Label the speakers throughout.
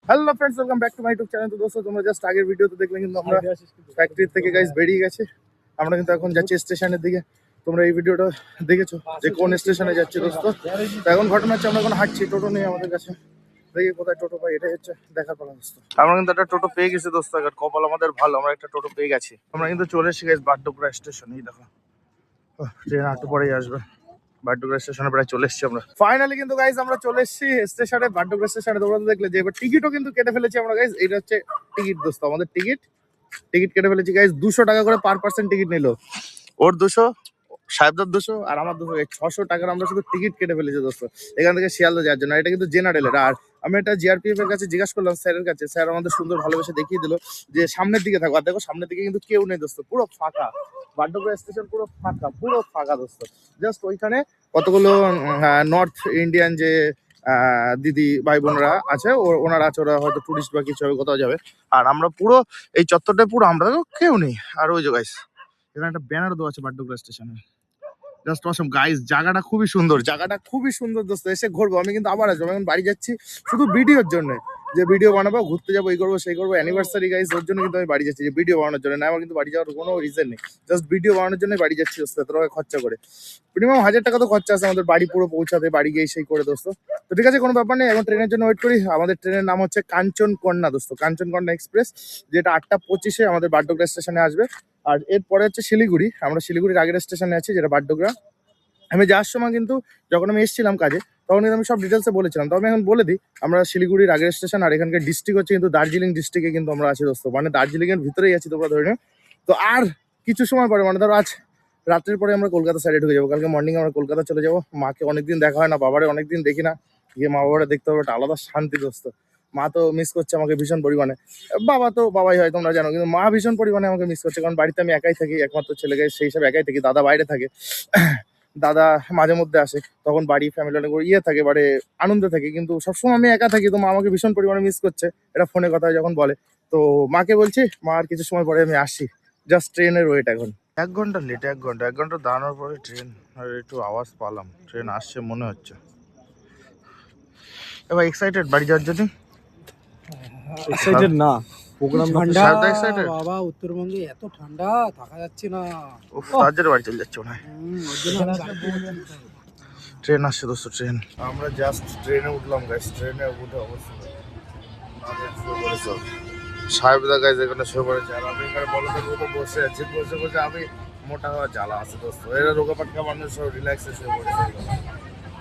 Speaker 1: Hello friends, welcome back to my YouTube channel. তো দোস্ত, তোমরা জাস্ট আগের ভিডিওতে দেখলে কিন্তু আমরা ফ্যাক্টরি থেকে গাইস বেরিয়ে গেছি। আমরা কিন্তু এখন যাচ্ছি স্টেশনের দিকে। তোমরা এই ভিডিওটা দেখেছো যে কোন স্টেশনে যাচ্ছি দোস্ত। তো এখন ঘটনা হচ্ছে আমরা এখন হাঁটছি, টোটো নেই আমাদের কাছে। দেখি কোথায় টোটো পাই, এটাই হচ্ছে দেখার পালা দোস্ত। আমরা কিন্তু একটা টোটো পেয়ে গেছি দোস্ত, কপাল আমাদের ভালো, আমরা একটা টোটো পেয়ে গেছি। আমরা কিন্তু চলে এসেছি গাইস বাগডোগরা স্টেশনে। এই দেখো ট্রেন একটু পরেই আসবে। বাগডোগরা স্টেশনে প্রায় চলে এসেছি আমরা। ফাইনালি কিন্তু গাইস আমরা চলে এসেছি স্টেশনে, বাগডোগরা স্টেশনে। তোমরা তো দেখলে যে এবার টিকিটও কিন্তু কেটে ফেলেছি আমরা গাইস। এটা হচ্ছে টিকিট দোস্ত, আমাদের টিকিট কেটে ফেলেছি গাইস। 200 টাকা করে পার পার্সন টিকিট নিল। ওর 200, সাহেবদার 200 আর আমার 200, 600 টাকার আমরা শুধু টিকিট কেটে ফেলেছি দোস্ত এখান থেকে শিয়ালদা যাওয়ার জন্য। এটা কিন্তু জেনারেলের। আর আমি এটা জিআরপিএফ এর কাছে জিজ্ঞাসা করলাম, স্যারের কাছে। স্যার আমাদের সুন্দর ভালোবেসে দেখিয়ে দিল যে সামনের দিকে থাকো। আর দেখো সামনের দিকে কিন্তু কেউ নেই দোস্ত, পুরো ফাঁকা। বাগডোগরা স্টেশন পুরো ফাঁকা দোস্ত। জাস্ট ওইখানে কতগুলো নর্থ ইন্ডিয়ান যে দিদি ভাই বোনরা আছে, ওনারা আছে, ওরা হয়তো টুরিস্ট বা কিছু হবে, কোথাও যাবে। আর আমরা পুরো এই চত্বরটায় পুরো আমরা কেউ নেই। আর ওই যে গাইস এখানে একটা ব্যানার দেওয়া আছে বাগডোগরা স্টেশনে। জাস্ট অসম গাইস, জায়গাটা খুবই সুন্দর দোস্ত। এসে ঘুরবো, আমি কিন্তু আবার আসবো। আমি এখন বাড়ি যাচ্ছি শুধু ভিডিওর জন্য, যে ভিডিও বানাবো, ঘুরতে যাবো, এই করবো সেই করবো, অ্যানিভার্সারি গাইস, ওর জন্য কিন্তু আমি বাড়ি যাচ্ছি, যে ভিডিও বানানোর জন্য না। আমার কিন্তু বাড়ি যাওয়ার কোনো রিজন নেই, জাস্ট ভিডিও বানানোর জন্য বাড়ি যাচ্ছি দোস্ত। এত টাকা খরচা করে, মিনিমাম 1000 টাকা তো খরচা আছে আমাদের বাড়ি পুরো পৌঁছাতে, বাড়ি গিয়ে সেই করে দোস্ত। তো ঠিক আছে, কোনো ব্যাপার নেই, এখন ট্রেনের জন্য ওয়েট করি। আমাদের ট্রেনের নাম হচ্ছে কাঞ্চনকন্যা দোস্ত, কাঞ্চনকন্যা এক্সপ্রেস, যেটা 8টা 25-এ আমাদের বাগডোগরা স্টেশনে আসবে। আর এরপরে হচ্ছে শিলিগুড়ি। আমরা শিলিগুড়ির আগের স্টেশনে আছি, যেটা বাগডোগরা। আমি যাওয়ার সময় কিন্তু, যখন আমি এসেছিলাম কাজে, তখন কিন্তু আমি সব ডিটেলসে বলেছিলাম। তো আমি এখন বলে দিই, আমরা শিলিগুড়ির আগের স্টেশন। আর এখানকার ডিস্ট্রিক্ট হচ্ছে কিন্তু দার্জিলিং ডিস্ট্রিক্টে কিন্তু আমরা আছি দোস্ত, মানে দার্জিলিং এর ভিতরেই আছি তোমরা ধরে নিও। তো আর কিছু সময় পরে, মানে ধরো আজ রাত্রের পরে আমরা কলকাতা সাইডে ঢুকে যাবো। কালকে মর্নিং আমরা কলকাতা চলে যাবো। মাকে অনেকদিন দেখা হয় না, বাবারে অনেকদিন দেখি না, গিয়ে মা বাবারা দেখতে হবে, একটা আলাদা শান্তি দোস্ত। মা তো মিস করছে আমাকে ভীষণ পরিমাণে, বাবা তো বাবাই হয় তোমরা জানো, কিন্তু মা ভীষণ পরিমাণে আমাকে মিস করছে। কারণ বাড়িতে আমি একাই থাকি, একমাত্র ছেলে গায়ে, সেই হিসাবে একাই থাকি। দাদা বাইরে থাকে, দাদা মাঝে মধ্যে আসে, তখন বাড়ি ফ্যামিলি অনেক থাকে, বাড়ি আনন্দে থাকে। কিন্তু সবসময় আমি একা থাকি, তো মা আমাকে ভীষণ পরিমাণে মিস করছে, এটা ফোনে কথা যখন বলে। তো মাকে বলছি, মা আর কিছু সময় পরে আমি আসছি, জাস্ট ট্রেনের ওয়েট এখন। 1 ঘন্টা লেট, 1 ঘন্টা দাঁড়ানোর পরে ট্রেন। আর একটু আওয়াজ পালাম, ট্রেন আসছে মনে হচ্ছে। এবার এক্সাইটেড বাড়ি যাওয়ার জন্য?
Speaker 2: এক্সাইটেড না, প্রোগ্রাম
Speaker 1: ঠান্ডা
Speaker 2: বাবা, উত্তরবঙ্গে এত ঠান্ডা থাকা যাচ্ছে না।
Speaker 1: তার বাড়ি চলে যাচ্ছে মনে হয়। ট্রেন আসছে দোস্ত, ট্রেন। আমরা জাস্ট ট্রেনে উঠলাম গাইস, ট্রেনে উঠে অবশ্যই সাহেবদা গাইজ এখানে শুয়ে পড়েছে। আর আমি এখানে বলদের মতো বসে আছি, বসে আমি মোটা হওয়া জ্বালা আছে দোস্ত। এরা রোগা পাটকা মানুষ সব রিল্যাক্সে শুয়ে পড়েছে।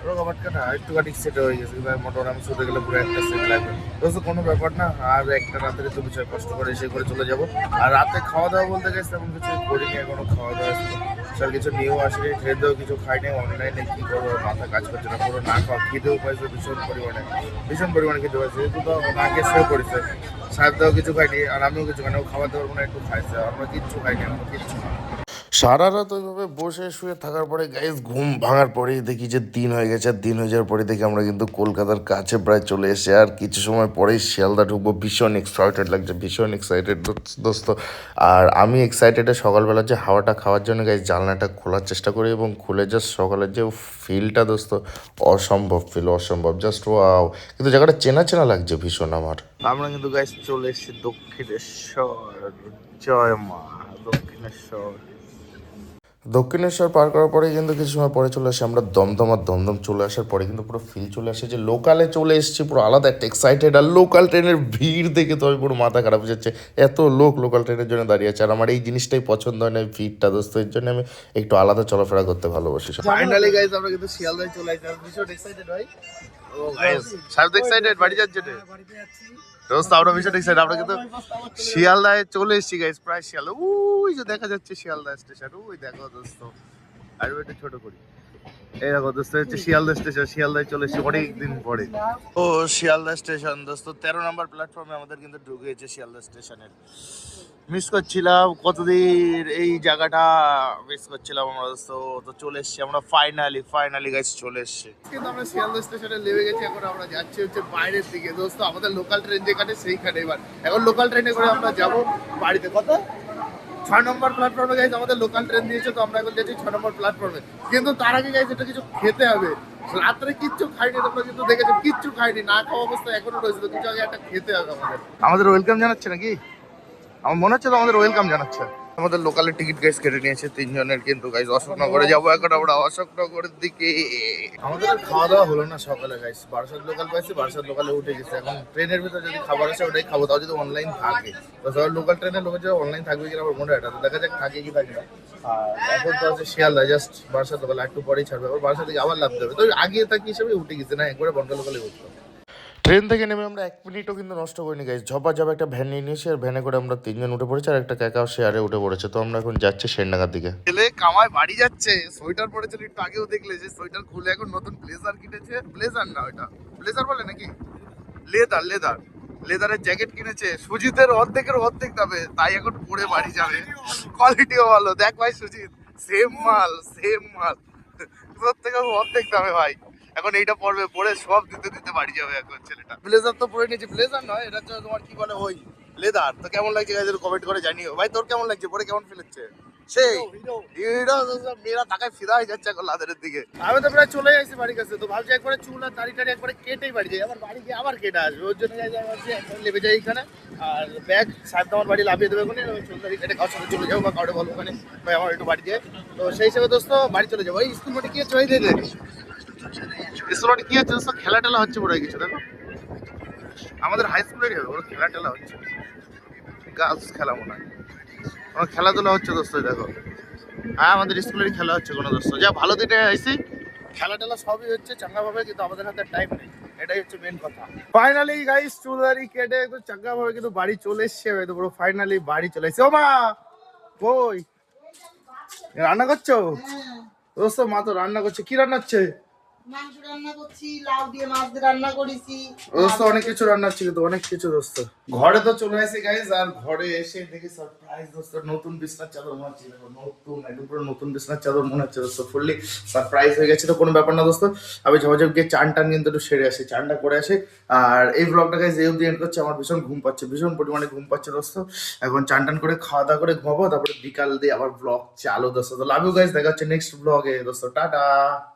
Speaker 1: রোগা পাটকা না, একটুখানি সেট হয়ে গেছে, কিন্তু মোটামুটি আমি শুতে গেলে পুরো একটা সেট লাগবে দোস্ত, কোনো ব্যাপার না। আর একটা রাতের তো বিষয়, কষ্ট করে এসে করে চলে যাবো। আর রাতে খাওয়া দাওয়া বলতে গেছে তেমন কিছু করিনি এখনো, খাওয়া দাওয়া স্যার কিছু নিয়েও আসেনি, ট্রেনেও কিছু খাইনি, অনলাইনে কী করবো মাথা কাজ করছে না, পুরো না খাওয়া, খিদেও পাইছে ভীষণ পরিমাণে খিদে পাইছে। যেহেতু তো না খেয়ে শুয়ে পড়েছে, সাহেবদাও কিছু খাইনি, আর আমিও কিছু খাইনি। ও খাওয়াতে পারবো না, একটু খাইছে, আমরা কিচ্ছু খাইনি, আমরা কিচ্ছু না। সারা রাত ওইভাবে বসে শুয়ে থাকার পরে গাইজ ঘুম ভাঙার পরেই দেখি যে দিন হয়ে গেছে। আর দিন হয়ে যাওয়ার পরে দেখি আমরা কিন্তু কলকাতার কাছে প্রায় চলে এসে, আর কিছু সময় পরেই শিয়ালদা ঢুকবো। ভীষণ এক্সাইটেড লাগছে, ভীষণ এক্সাইটেড দোস্ত। আর আমি এক্সাইটেডে সকালবেলা যে হাওয়াটা খাওয়ার জন্য গাইজ জানলাটা খোলার চেষ্টা করি, এবং খুলে জাস্ট সকালের যে ফিলটা দোস্ত, অসম্ভব জাস্ট ওয়াও। কিন্তু জায়গাটা চেনা লাগছে ভীষণ আমার। আমরা কিন্তু গাইজ চলে এসেছি দক্ষিণেশ্বর। জয় মা দক্ষিণেশ্বর পার করার পরে কিন্তু কিছু সময় পরে চলে আসে আমরা দমদম চলে আসার পরে কিন্তু পুরো ফিল চলে আসে যে লোকালে চলে এসেছি, পুরো আলাদা একটা এক্সাইটেড। আর লোকাল ট্রেনের ভিড় দেখে তো আমি পুরো মাথা খারাপ হয়ে যাচ্ছে, এত লোক লোকাল ট্রেনের জন্য দাঁড়িয়ে আছে। আর আমার এই জিনিসটাই পছন্দ হয় না, ভিড়টা দোস্ত, এর জন্য আমি একটু আলাদা চলাফেরা করতে ভালোবাসি। ফাইনালি গাইস আমরা কিন্তু শিয়ালদায় চলে আসলাম, ভীষণ এক্সাইটেড ভাই। ও গাইস সব এক্সাইটেড, বাড়ি যাচ্ছে বাড়িতে যাচ্ছি দোস্ত, আমরা ভীষণ এক্সাইটেড। আমরা কিন্তু শিয়ালদায় চলে এসেছি গাইস, প্রায় শিয়ালদা, ওই যে দেখা যাচ্ছে শিয়ালদা স্টেশন, ওই দেখো দোস্ত। আর একটু ছোট করি, এই দেখো দোস্ত হচ্ছে শিয়ালদা স্টেশন। শিয়ালদায় চলে এসেছি অনেকদিন পরে। ও শিয়ালদা স্টেশন দোস্ত, 13 নম্বর প্ল্যাটফর্মে আমাদের কিন্তু ঢুকেছে শিয়ালদা স্টেশনের। মিস করছিলাম কতদিন এই জায়গাটা, মিস করছিলাম আমরা দোস্ত। তো চলে এসেছি আমরা ফাইনালি গাইস, চলে এসেছি। কিন্তু আমরা শিয়ালদা স্টেশনে নেমে গেছি, এখন আমরা যাচ্ছি হচ্ছে বাইরের দিকে দোস্ত। আমাদের লোকাল ট্রেন যেখানে সেইখানে, এবার এখন লোকাল ট্রেনে করে আমরা যাবো বাড়িতে। কত 6 নম্বর প্ল্যাটফর্মে গাইজ আমাদের লোকাল ট্রেন দিয়েছে, তো আমরা এখন যাচ্ছি 6 নম্বর প্ল্যাটফর্মে। কিন্তু তার আগে গাইজ এটা কিছু খেতে হবে, রাত্রে কিচ্ছু খাইনি, তোমরা কিন্তু দেখেছো কিচ্ছু খাইনি, না খাওয়া অবস্থা এখনো রয়েছে, তো কিছু আগে একটা খেতে হবে আমাদের ওয়েলকাম জানাচ্ছে নাকি? আমার মনে হচ্ছে তো আমাদের ওয়েলকাম জানাচ্ছে। আমাদের লোকালের টিকিট গাইজ কেটে নিয়েছে 3 জনের, কিন্তু গাইজ অশোকনগরে যাবো এখন আমরা, অশোকনগরের দিকে। আমাদের আর খাওয়া দাওয়া হলো না সকালে গাইজ, বারাসাত লোকাল পাইছি, বারাসাত লোকালে উঠে গেছে। এখন ট্রেনের ভিতরে যদি খাবার আসে ওটাই খাবো, তাও যদি অনলাইন থাকে। তো সবাই লোকাল ট্রেনের লোকের যদি অনলাইন থাকবে কিনা আমার মনে হয়, এটা তো দেখা যাক থাকে কি থাকে না। আর এখন তো আছে শিয়ালদা, জাস্ট বারাসাত লোকাল একটু পরেই ছাড়বে, আবার বারাসাত থেকে আবার লাভ দেবে। তো আগে থাকি হিসেবে উঠে গেছে না, একবারে বনগা লোকালে উঠলো। ট্রেন থেকে নেমে আমরা 1 মিনিটও কিন্তু নষ্ট করিনি গাইজ, ঝপাঝপ একটা ভ্যান নিয়ে নিয়েছি, আর ভ্যানে করে আমরা 3 জন উঠে পড়েছি, আর একটা কাকাও শেয়ারে উঠে পড়েছে। তো আমরা এখন যাচ্ছি সেনডাঙ্গার দিকে। ছেলে কামায় বাড়ি যাচ্ছে, সোয়েটার পরেছিল একটু আগেও দেখলে, যে সোয়েটার খুলে এখন নতুন ব্লেজার কিনেছে। ব্লেজার না, ওইটা ব্লেজার বলে নাকি, লেদার লেদার লেদারের জ্যাকেট কিনেছে সুজিতের অর্ধেকের অর্ধেক দামে, তাই এখন পরে বাড়ি যাবে। কোয়ালিটিও ভালো, দেখ ভাই সুজিত, সেম মাল সেম মাল, তোর থেকে অর্ধেক দামে ভাই। এখন এইটা পরবে, পরে সব দিতে দিতে বাড়ি যাবে এখন ছেলেটা। ব্লেজার তো পরে নিয়েছি, ব্লেজার নয় এটা, তো তোমার কি বলে ওই লেদার। তো কেমন লাগছে গাইজ কমেন্ট করে জানিও ভাই, তোর কেমন লাগছে পরে, কেমন ফিল হচ্ছে? সেই হিরো, মেয়েরা তাকায় ফিদা হয়ে যাচ্ছে এখন লাদেরের দিকে। আমি তো প্রায় চলে আসছি বাড়ির কাছে, তো ভাবছি একবারে চুল আর দাড়ি টাড়ি একবারে কেটেই বাড়ি যাই, আবার বাড়ি গিয়ে আবার কেটে আসবে, ওর জন্য ভাবছি এখন লেবে যাই এখানে, আর ব্যাগ সাহেব আমার বাড়ি লাভিয়ে দেবে ওখানে, চুল দাড়ি কেটে কারোর সাথে চলে যাবো, বা কাউকে বলবো ওখানে ভাই আমার একটু বাড়ি যায়। তো সেই হিসেবে দোস্ত বাড়ি চলে যাবো। এই স্কুল মাঠে কি হচ্ছে ভাই, দেখে স্কুল মাঠে কি হচ্ছে দোস্ত, খেলা টেলা হচ্ছে পড়ে গেছে দেখো, আমাদের হাই স্কুলেরই হবে, ওর খেলা টেলা হচ্ছে, গার্লস খেলা মনে হয়, আমার খেলাধুলা হচ্ছে দোস্ত দেখো। হ্যাঁ আমাদের স্কুলেরই খেলা হচ্ছে কোনো দোস্ত, যা ভালো দিনে আইসি, খেলা টেলা সবই হচ্ছে চাঙ্গা ভাবে, কিন্তু আমাদের হাতে টাইম নেই, এটাই হচ্ছে মেন কথা। ফাইনালি গাইস চুলদারি কেটে একটু চাঙ্গা ভাবে কিন্তু বাড়ি চলে এসছে, হয়তো পুরো ফাইনালি বাড়ি চলে এসছে। ও মা কই রান্না করছো? দোস্ত মা তো রান্না করছে, কি রান্না হচ্ছে?
Speaker 3: মাংস রান্না করছি, লাউ দিয়ে মাছ দিয়ে রান্না করেছি।
Speaker 1: দোস্ত অনেক কিছু রান্না হচ্ছে, কিন্তু অনেক কিছু দোস্ত। ঘরে তো চলে আসি গাইস, আর ঘরে এসে দেখি সারপ্রাইজ দোস্ত, নতুন বিছনার চাদর মনে হচ্ছে, দেখো নতুন একদম পুরো নতুন বিছনার চাদর মনে হচ্ছে দোস্ত, ফুললি সারপ্রাইজ হয়ে গেছে। তো কোনো ব্যাপার না দোস্ত, আমি ঝপঝপ গিয়ে চান টান কিন্তু একটু সেরে আসি, চানটা করে আসি। আর এই ব্লগটা গাইস এই অবধি এন্ড করছে, আমার ভীষণ ঘুম পাচ্ছে, ভীষণ পরিমাণে ঘুম পাচ্ছে দোস্ত। এখন চান টান করে খাওয়া দাওয়া করে ঘুমাবো, তারপরে বিকাল দিয়ে আবার ব্লগ চালু দোস্ত। তো লাভ ইউ গাইস, দেখা হচ্ছে নেক্সট ব্লগে দোস্ত, টাটা।